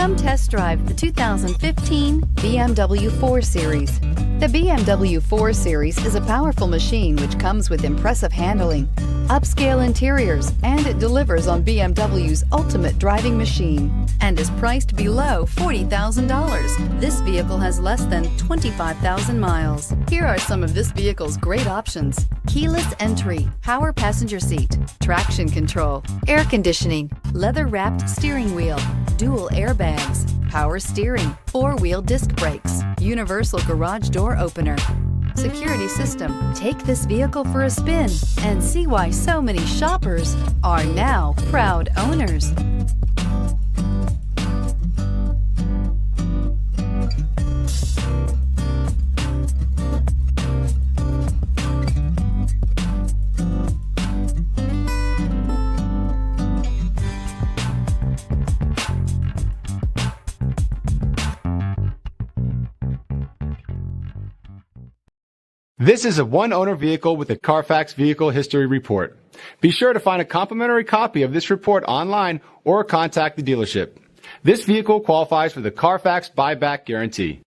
Come test drive the 2015 BMW 4 Series. The BMW 4 Series is a powerful machine which comes with impressive handling, upscale interiors, and it delivers on BMW's ultimate driving machine and is priced below $40,000. This vehicle has less than 25,000 miles. Here are some of this vehicle's great options: keyless entry, power passenger seat, traction control, air conditioning, leather-wrapped steering wheel, dual airbags, power steering, four-wheel disc brakes, universal garage door opener, security system. Take this vehicle for a spin and see why so many shoppers are now proud owners. This is a one-owner vehicle with a CARFAX Vehicle History Report. Be sure to find a complimentary copy of this report online or contact the dealership. This vehicle qualifies for the CARFAX Buyback Guarantee.